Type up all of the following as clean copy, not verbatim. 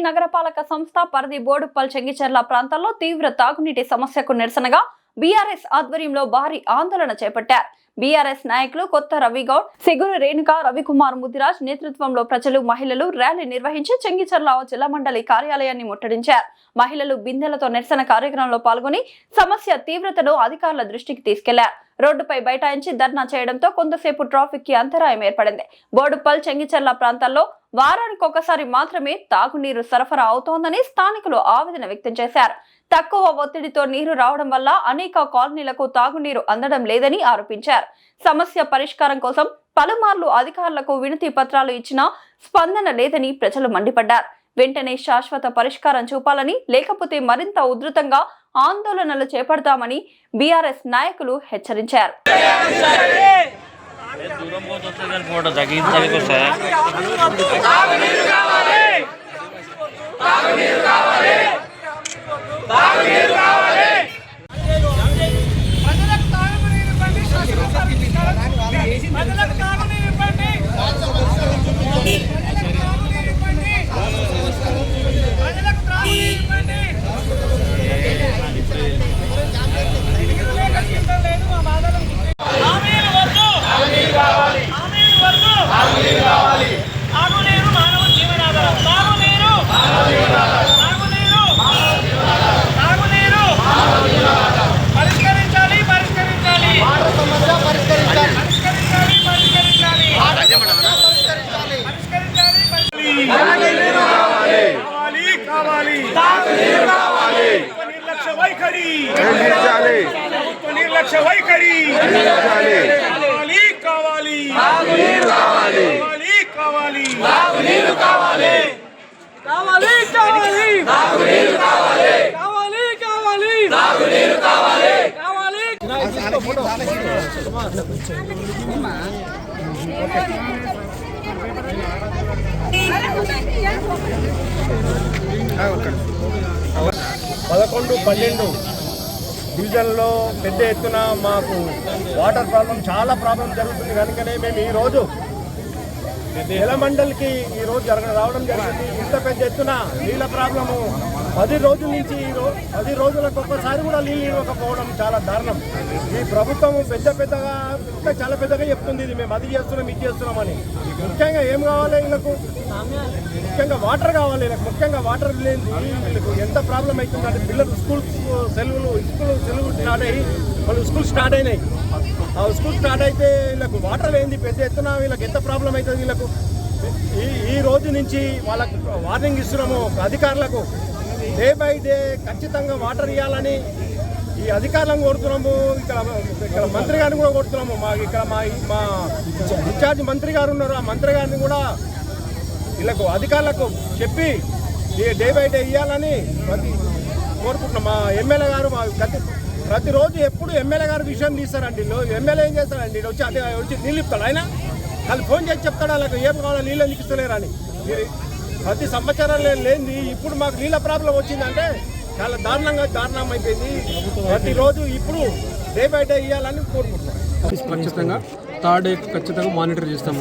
నగరపాలక సంస్థ పరిధి బోడుప్పల్ చెంగిచెర్ల ప్రాంతాల్లో తీవ్ర తాగునీటి సమస్యకు నిరసనగా బీఆర్ఎస్ ఆధ్వర్యంలో భారీ ఆందోళన చేపట్టారు. బీఆర్ఎస్ నాయకులు కొత్త రవిగౌడ్, సిగురు రేణుక, రవికుమార్ ముదిరాజ్ నేతృత్వంలో ప్రజలు, మహిళలు ర్యాలీ నిర్వహించి చెంగిచెర్ల జిల్లా మండలి కార్యాలయాన్ని ముట్టడించారు. మహిళలు బిందెలతో నిరసన కార్యక్రమంలో పాల్గొని సమస్య తీవ్రతను అధికారుల దృష్టికి తీసుకెళ్లారు. రోడ్డుపై బైఠాయించి ధర్నా చేయడంతో కొంతసేపు ట్రాఫిక్ కి అంతరాయం ఏర్పడింది. బోడుప్పల్ చెంగిచెర్ల ప్రాంతాల్లో వారానికి ఒకసారి మాత్రమే తాగునీరు సరఫరా అవుతోందని స్థానికులు ఆవేదన వ్యక్తం చేశారు. తక్కువ ఒత్తిడితో నీరు రావడం వల్ల అనేక కాలనీలకు తాగునీరు అందడం లేదని ఆరోపించారు. సమస్య పరిష్కారం కోసం పలుమార్లు అధికారులకు వినతి పత్రాలు ఇచ్చినా స్పందన లేదని ప్రజలు మండిపడ్డారు. వెంటనే శాశ్వత పరిష్కారం చూపాలని, లేకపోతే మరింత ఉధృతంగా ఆందోళనలు చేపడతామని బీఆర్ఎస్ నాయకులు హెచ్చరించారు. నిర్లక్ష్య వైఖరి కావాలి. పదకొండు 12 డివిజన్లో పెద్ద ఎత్తున మాకు వాటర్ ప్రాబ్లం, చాలా ప్రాబ్లం జరుగుతుంది. కనుకనే మేము ఈరోజు మండలికి ఈరోజు రావడం జరిగింది. ఇంత పెద్ద ఎత్తున నీళ్ళ ప్రాబ్లము 10 రోజుల నుంచి 10 రోజులకు ఒక్కసారి కూడా నీళ్ళు ఇవ్వకపోవడం చాలా దారుణం. ఈ ప్రభుత్వం పెద్దగా చాలా పెద్దగా చెప్తుంది, ఇది మేము అది చేస్తున్నాం, ఇది చేస్తున్నామని. ముఖ్యంగా ఏం కావాలి వీళ్ళకు? ముఖ్యంగా వాటర్ కావాలి. వీళ్ళకి ముఖ్యంగా వాటర్ లేని వీళ్ళకు ఎంత ప్రాబ్లం అవుతుందంటే, పిల్లలు స్కూల్ సెలవులు స్టార్ట్ అయ్యి వాళ్ళు స్కూల్ స్టార్ట్ అయినాయి. ఆ స్కూల్ స్టార్ట్ అయితే వీళ్ళకు వాటర్ లేనిది పెద్ద ఎత్తున వీళ్ళకి ఎంత ప్రాబ్లం అవుతుంది. వీళ్ళకు ఈ రోజు నుంచి వాళ్ళకు వార్నింగ్ ఇస్తున్నాము అధికారులకు. డే బై డే ఖచ్చితంగా వాటర్ ఇవ్వాలని ఈ అధికారులను కోరుతున్నాము. ఇక్కడ మంత్రి గారిని కూడా కోరుతున్నాము. మా ఇన్ఛార్జ్ మంత్రి గారు ఉన్నారు, ఆ మంత్రి గారిని కూడా వీళ్ళకు అధికారులకు చెప్పి డే బై డే ఇవ్వాలని కోరుకుంటున్నాం. మా ఎమ్మెల్యే గారు ప్రతిరోజు ఎప్పుడు ఎమ్మెల్యే గారు విషయం తీస్తారండి. ఎమ్మెల్యే ఏం చేస్తారండి? వచ్చి నీళ్ళు ఇస్తాడు ఆయన. వాళ్ళు ఫోన్ చేసి చెప్తాడు వాళ్ళకి ఏం కావాలో నీళ్ళు ఎందుకు ఇస్తలేరని. ప్రతి సంవత్సరం లేనిది ఇప్పుడు మాకు నీళ్ళ ప్రాబ్లం వచ్చిందంటే చాలా దారుణం అయిపోయింది. ప్రతిరోజు ఇప్పుడు డే బై డే ఇవ్వాలని కోరుకుంటున్నాం. ఖచ్చితంగా థర్డ్ డే ఖచ్చితంగా మానిటర్ చేస్తాము.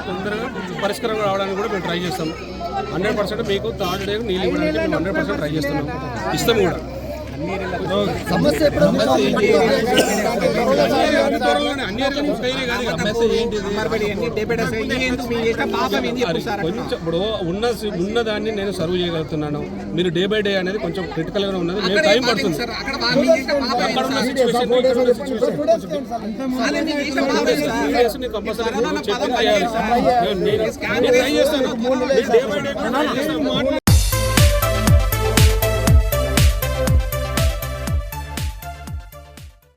తొందరగా పరిష్కారం రావడానికి కూడా మేము ట్రై చేస్తాం. 100% మీకు థర్డ్ డే నీళ్ళు ఇవ్వడానికి మేము 100% ట్రై చేస్తున్నాం, ఇస్తాం కూడా. సమస్య కొంచెం ఇప్పుడు ఉన్నదాన్ని నేను సర్వ్ చేయగలుగుతున్నాను. మీరు డే బై డే అనేది కొంచెం క్రిటికల్ గా ఉన్నది, మేము టైం పడుతుంది. అక్కడ ఉన్న సిచ్యువేషన్ కంపల్సరీ ట్రై చేస్తాను. Day by day